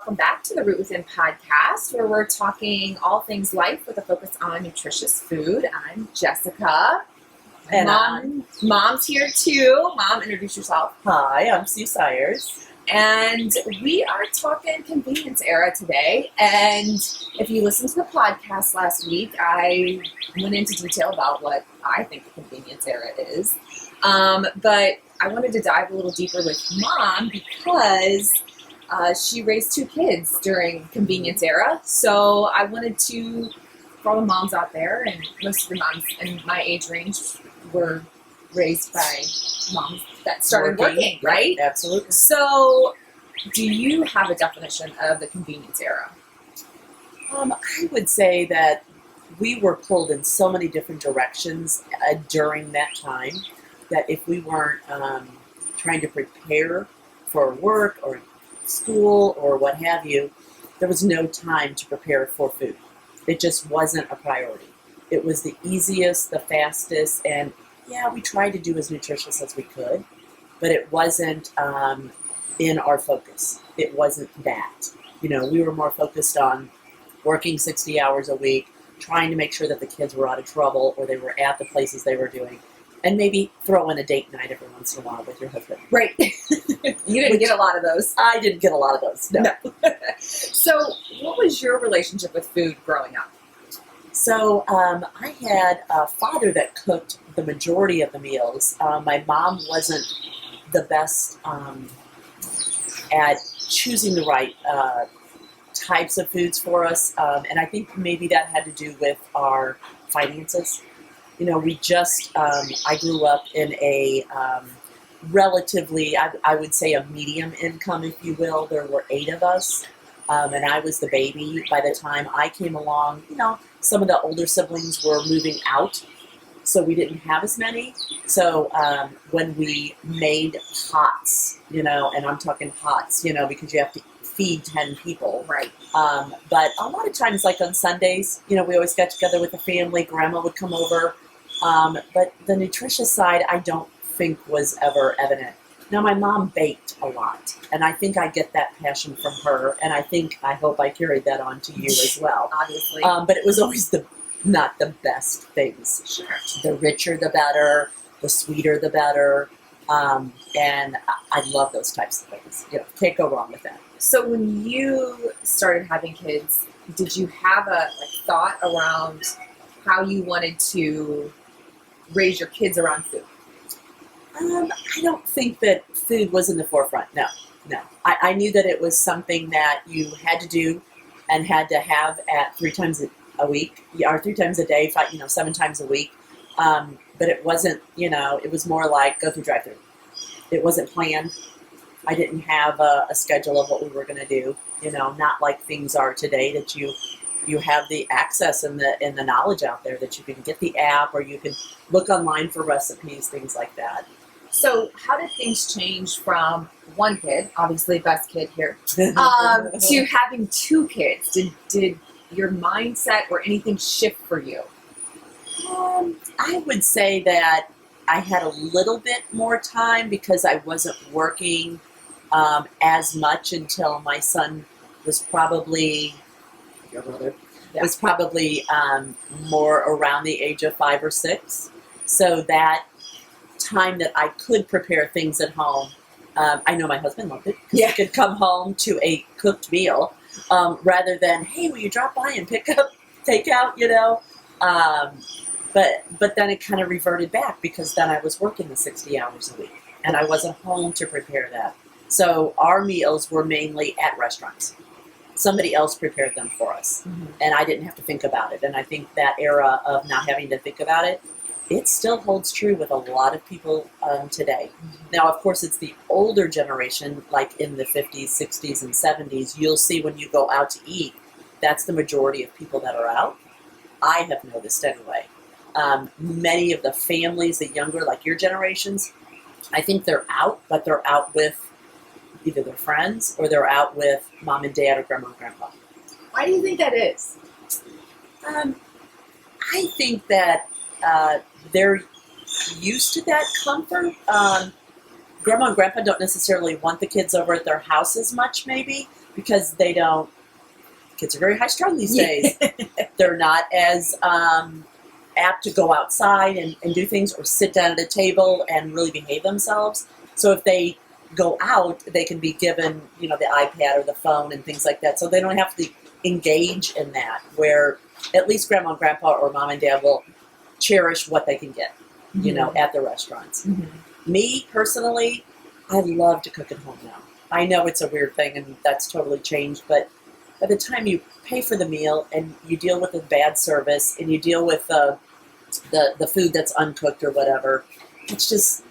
welcome back to the Root Within podcast, where we're talking all things life with a focus on nutritious food. I'm Jessica. And Mom's here too. Mom, introduce yourself. Hi, I'm Sue Sayers. And we are talking convenience era today. And if you listened to the podcast last week, I went into detail about what I think the convenience era is. But I wanted to dive a little deeper with Mom because she raised two kids during convenience era. So I wanted to, for all the moms out there, and most of the moms in my age range were raised by moms that started working, right? Absolutely. So do you have a definition of the convenience era? I would say that we were pulled in so many different directions during that time that if we weren't trying to prepare for work or school or what have you, there was no time to prepare for food. It just wasn't a priority. It was the easiest, the fastest, and yeah, we tried to do as nutritious as we could, but it wasn't in our focus. It wasn't that. You know, we were more focused on working 60 hours a week, trying to make sure that the kids were out of trouble or they were at the places they were doing, and maybe throw in a date night every once in a while with your husband. Right. You didn't get a lot of those. I didn't get a lot of those, no. So what was your relationship with food growing up? So I had a father that cooked the majority of the meals. My mom wasn't the best at choosing the right types of foods for us, and I think maybe that had to do with our finances. You know, we just, I grew up in a relatively, I would say a medium income, if you will. There were 8 of us, and I was the baby. By the time I came along, you know, some of the older siblings were moving out, so we didn't have as many. So when we made pots, you know, and I'm talking pots, you know, because you have to feed 10 people. Right. But a lot of times, like on Sundays, you know, we always got together with the family. Grandma would come over. But the nutritious side, I don't think was ever evident. Now, my mom baked a lot, and I think I get that passion from her, and I hope I carried that on to you as well. Obviously. But it was always not the best things. Sure. The richer, the better. The sweeter, the better. And I love those types of things. You know, can't go wrong with that. So when you started having kids, did you have a thought around how you wanted to raise your kids around food? I don't think that food was in the forefront. No. I knew that it was something that you had to do and had to have at 3 times a week, or 3 times a day, 7 times a week. But it wasn't, you know, it was more like go through drive-through. It wasn't planned. I didn't have a schedule of what we were going to do. You know, not like things are today that you have the access and the knowledge out there that you can get the app or you can look online for recipes, things like that. So how did things change from one kid, obviously best kid here, to having 2 kids? Did your mindset or anything shift for you? I would say that I had a little bit more time because I wasn't working as much until my son was probably, your brother, was probably more around the age of 5 or 6. So that time that I could prepare things at home, I know my husband loved it because he could come home to a cooked meal rather than, hey, will you drop by and pick up takeout, you know? But then it kind of reverted back because then I was working the 60 hours a week and I wasn't home to prepare that. So our meals were mainly at restaurants. Somebody else prepared them for us, and I didn't have to think about it. And I think that era of not having to think about it, it still holds true with a lot of people today. Now, of course, it's the older generation, like in the 50s, 60s, and 70s. You'll see when you go out to eat, that's the majority of people that are out. I have noticed anyway. Many of the families, the younger, like your generations, I think they're out, but they're out with either their friends or they're out with mom and dad or grandma and grandpa. Why do you think that is? I think that they're used to that comfort. Grandma and grandpa don't necessarily want the kids over at their house as much, maybe, because kids are very high strung these days. They're not as apt to go outside and do things or sit down at a table and really behave themselves. So if they go out, they can be given, the iPad or the phone and things like that. So they don't have to engage in that, where at least grandma and grandpa or mom and dad will cherish what they can get, at the restaurants. Mm-hmm. Me personally, I love to cook at home now. I know it's a weird thing and that's totally changed, but by the time you pay for the meal and you deal with the bad service and you deal with the food that's uncooked or whatever, it's just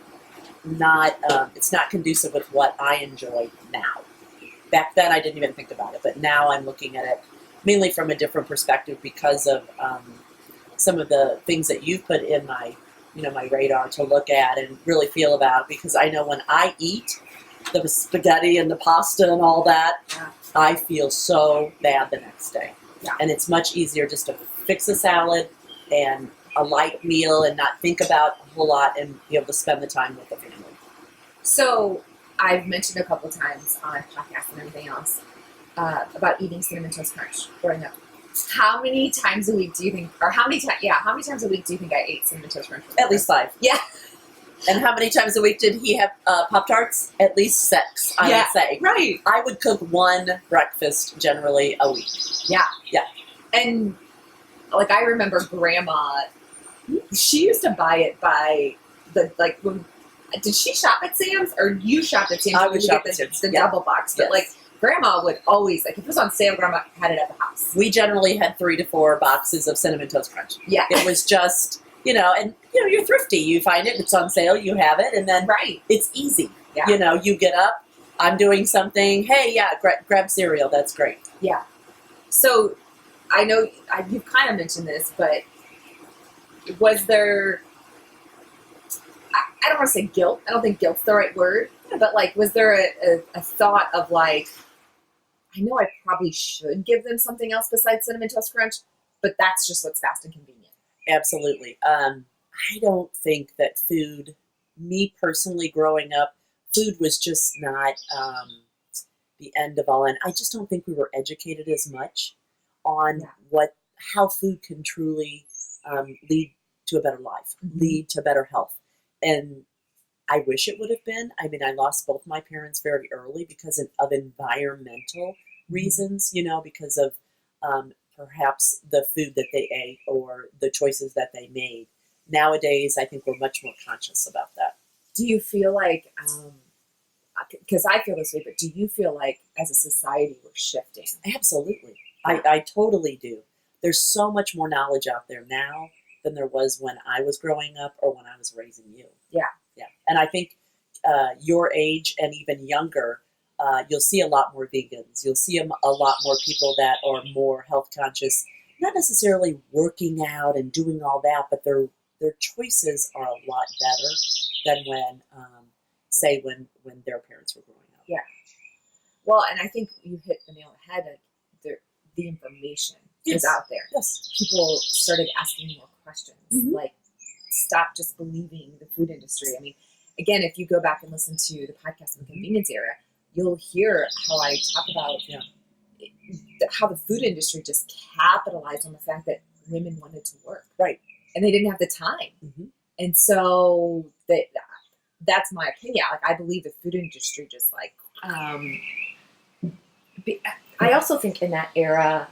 not it's not conducive with what I enjoy now. Back then I didn't even think about it, but now I'm looking at it mainly from a different perspective because of some of the things that you've put in my my radar to look at and really feel about, because I know when I eat the spaghetti and the pasta and all that, I feel so bad the next day. Yeah. And it's much easier just to fix a salad and a light meal and not think about a whole lot and be able to spend the time with the family. So I've mentioned a couple times on podcasts and everything else about eating Cinnamon Toast Crunch growing up. How many times a week do you think, or how many times a week do you think I ate Cinnamon Toast Crunch? At least 5. Yeah. And how many times a week did he have Pop-Tarts? At least 6, I would say. Right. I would cook one breakfast generally a week. Yeah. Yeah. And like I remember Grandma, she used to buy it by did she shop at Sam's or you shopped at Sam's? I would shop get at Sam's. the Yeah. double box, but Yes. Grandma would always, if it was on sale, Grandma had it at the house. We generally had 3 to 4 boxes of Cinnamon Toast Crunch. Yeah. It was just, and you're thrifty. You find it, it's on sale, you have it, and then Right. it's easy. Yeah. You get up, I'm doing something, hey, grab cereal, that's great. Yeah. So I know you've kind of mentioned this, but was there, I don't want to say guilt. I don't think guilt's the right word, but was there a thought of I know I probably should give them something else besides Cinnamon Toast Crunch, but that's just what's fast and convenient. Absolutely. I don't think that food, me personally growing up, food was just not the end of all. And I just don't think we were educated as much on how food can truly lead to a better life, lead to better health. And I wish it would have been. I mean, I lost both my parents very early because of environmental reasons, because of perhaps the food that they ate or the choices that they made. Nowadays, I think we're much more conscious about that. Do you feel because I feel this way, but do you feel like as a society we're shifting? Absolutely. I totally do. There's so much more knowledge out there now than there was when I was growing up or when I was raising you. Yeah. Yeah. And I think your age and even younger, you'll see a lot more vegans. You'll see a lot more people that are more health conscious, not necessarily working out and doing all that, but their choices are a lot better than when their parents were growing up. Yeah. Well, and I think you hit the nail on the head. The information is out there. Yes. People started asking more questions. Stop just believing the food industry. I mean, again, if you go back and listen to the podcast on the convenience era, you'll hear how I talk about how the food industry just capitalized on the fact that women wanted to work. Right. And they didn't have the time. Mm-hmm. And so that's my opinion. I believe the food industry just I also think in that era,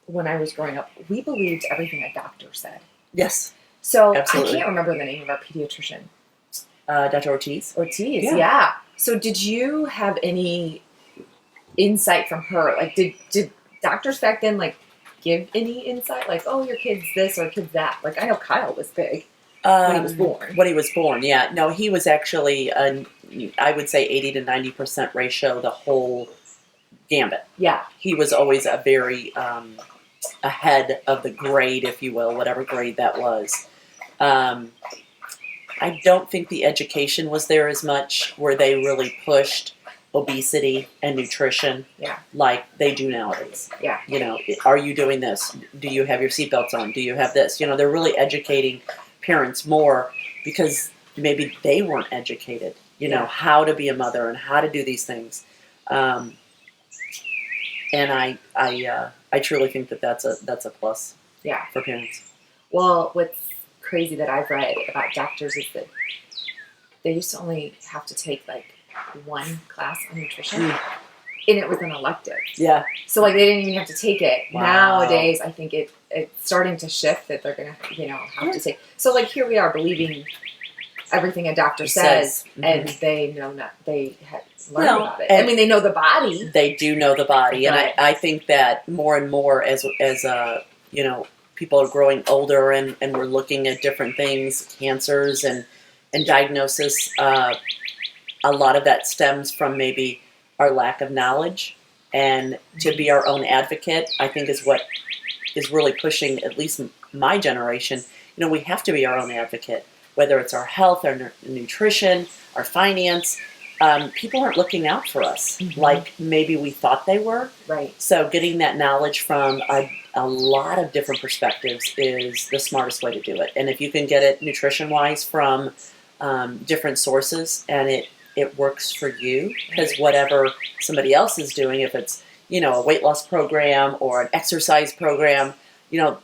when I was growing up, we believed everything a doctor said. Yes. So Absolutely. I can't remember the name of our pediatrician. Dr. Ortiz. Ortiz, Yeah. yeah. So did you have any insight from her? Did doctors back then give any insight? Oh, your kid's this or kid's that? I know Kyle was big when he was born. When he was born, yeah. No, he was actually, I would say 80 to 90% ratio, the whole gambit. Yeah. He was always a very ahead of the grade, if you will, whatever grade that was. I don't think the education was there as much where they really pushed obesity and nutrition like they do nowadays. Yeah. Are you doing this? Do you have your seatbelts on? Do you have this? They're really educating parents more because maybe they weren't educated, how to be a mother and how to do these things. I truly think that that's a plus Yeah. for parents. Well, what's crazy that I've read about doctors is that they used to only have to take like one class on nutrition, Mm. and it was an elective. Yeah. So like they didn't even have to take it. Wow. Nowadays, I think it's starting to shift that they're gonna have to take. So like here we are believing everything a doctor says, and they know not they had learned No, about it. and- I mean, they know the body. They do know the body, and Right. I think that more and more as people are growing older and we're looking at different things, cancers and diagnosis. A lot of that stems from maybe our lack of knowledge, and to be our own advocate, I think is what is really pushing at least my generation. We have to be our own advocate, whether it's our health, our nutrition, our finance. People aren't looking out for us like maybe we thought they were. Right. So getting that knowledge from a lot of different perspectives is the smartest way to do it. And if you can get it nutrition-wise from different sources, and it works for you, because whatever somebody else is doing, if it's a weight loss program or an exercise program,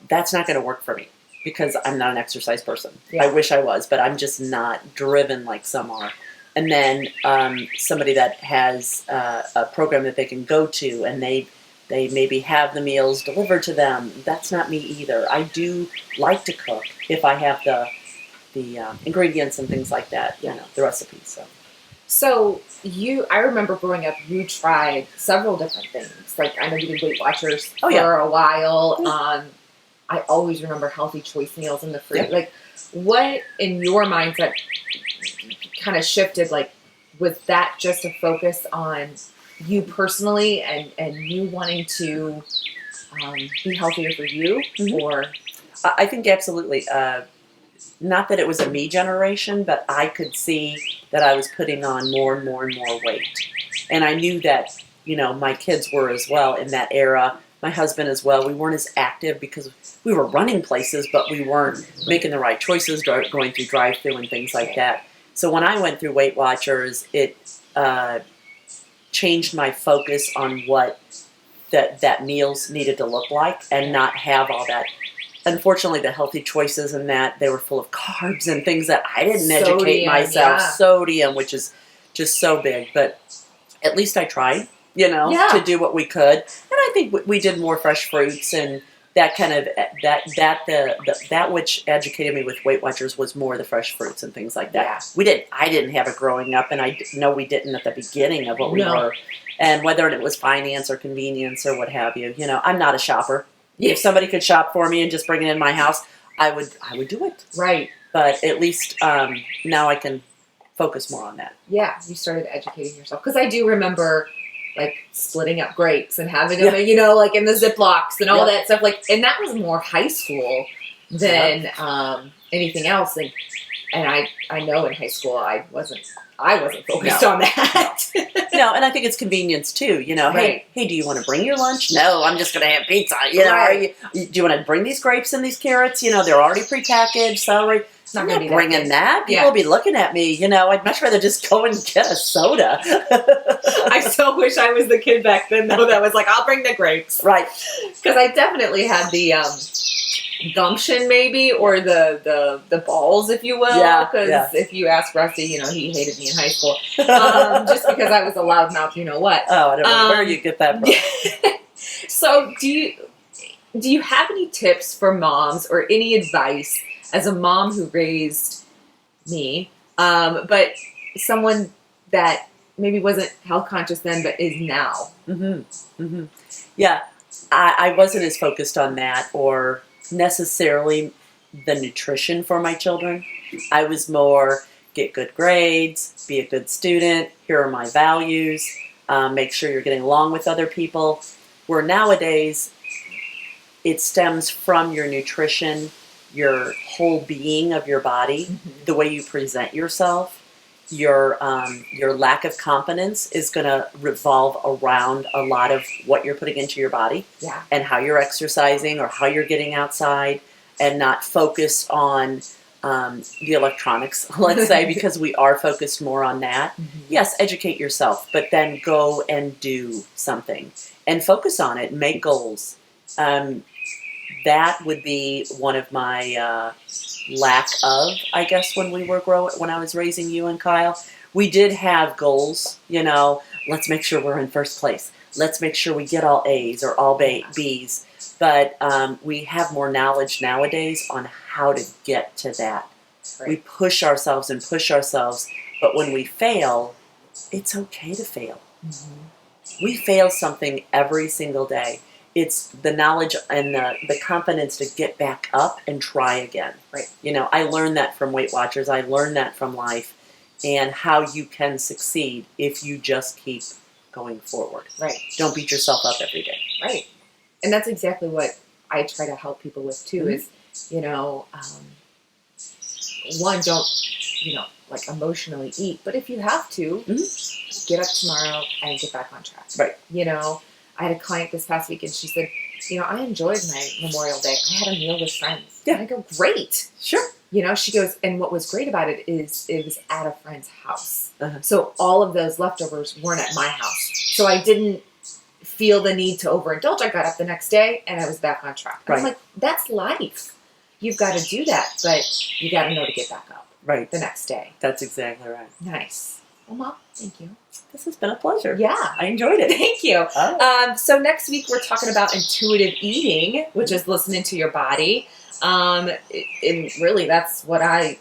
that's not going to work for me because I'm not an exercise person. Yeah. I wish I was, but I'm just not driven like some are. And then somebody that has a program that they can go to, and they maybe have the meals delivered to them. That's not me either. I do like to cook if I have the ingredients and things like that. The recipes. So I remember growing up, you tried several different things. Like I know you did Weight Watchers Oh, for yeah. a while. Yeah. I always remember healthy choice meals in the fridge. Yeah. Like, what in your mindset kind of shifted? Like, was that just a focus on you personally and you wanting to be healthier for you, or? I think absolutely. Not that it was a me generation, but I could see that I was putting on more and more and more weight. And I knew that, my kids were as well in that era. My husband as well. We weren't as active because we were running places, but we weren't making the right choices, going through drive-through and things like that. So when I went through Weight Watchers, it changed my focus on what that meals needed to look like, and not have all that. Unfortunately, the healthy choices in that, they were full of carbs and things that I didn't educate Sodium, myself. yeah. Sodium, which is just so big. But at least I tried, Yeah. to do what we could. And I think we did more fresh fruits, and that kind of, that which educated me with Weight Watchers was more the fresh fruits and things like that. Yeah. I didn't have it growing up, and I know we didn't at the beginning of what we No. were. And whether it was finance or convenience or what have you, I'm not a shopper. If somebody could shop for me and just bring it in my house, I would do it. Right. But at least now I can focus more on that. Yeah, you started educating yourself. Because I do remember, like, splitting up grapes and having them, like in the Ziplocs and all that stuff. Like, and that was more high school than anything else. And I know in high school I wasn't focused on that. No, and I think it's convenience too. Right. Hey, do you want to bring your lunch? No, I'm just going to have pizza. Right. Do you want to bring these grapes and these carrots? They're already prepackaged, celery. It's not I'm going not to be bringing that. People Yeah. will be looking at me. I'd much rather just go and get a soda. I so wish I was the kid back then, though, that was like, I'll bring the grapes. Right. Because I definitely had the gumption, maybe, or the balls, if you will. Yeah, Because if you ask Rusty, he hated me in high school. Just because I was a loudmouth, what. Oh, I don't know where you get that from. So do you have any tips for moms or any advice as a mom who raised me, but someone that maybe wasn't health conscious then but is now? Mm-hmm. Mm-hmm. Yeah, I wasn't as focused on that or necessarily the nutrition for my children. I was more get good grades, be a good student, here are my values, make sure you're getting along with other people. Where nowadays it stems from your nutrition, your whole being of your body, the way you present yourself. Your lack of confidence is going to revolve around a lot of what you're putting into your body, and how you're exercising or how you're getting outside, and not focus on the electronics, let's say, because we are focused more on that. Yes, educate yourself, but then go and do something and focus on it. Make goals. That would be one of my lack of, I guess, when I was raising you and Kyle. We did have goals. Let's make sure we're in first place. Let's make sure we get all A's or all B's. But we have more knowledge nowadays on how to get to that. Right. We push ourselves and push ourselves, but when we fail, it's okay to fail. We fail something every single day. It's the knowledge and the confidence to get back up and try again. Right. I learned that from Weight Watchers. I learned that from life, and how you can succeed if you just keep going forward. Right. Don't beat yourself up every day. Right. And that's exactly what I try to help people with too. Is one, don't like emotionally eat, but if you have to, get up tomorrow and get back on track. Right. I had a client this past week, and she said, I enjoyed my Memorial Day. I had a meal with friends. Yeah. And I go, great. Sure. She goes, and what was great about it is it was at a friend's house. Uh-huh. So all of those leftovers weren't at my house. So I didn't feel the need to overindulge. I got up the next day and I was back on track. And I'm Right. like, that's life. You've got to do that, but you got to know to get back up Right. the next day. That's exactly right. Nice. Well, Mom, thank you. This has been a pleasure. Yeah. I enjoyed it. Thank you. Oh. So next week we're talking about intuitive eating, which is listening to your body. And really that's what I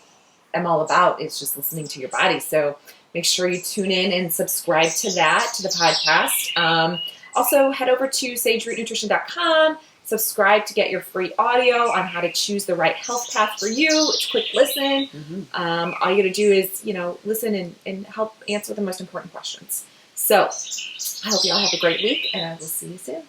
am all about, is just listening to your body. So make sure you tune in and subscribe to the podcast. Also head over to sagerootnutrition.com, subscribe to get your free audio on how to choose the right health path for you. It's a quick listen. All you got to do is, listen and help answer the most important questions. So I hope you all have a great week, and I will see you soon.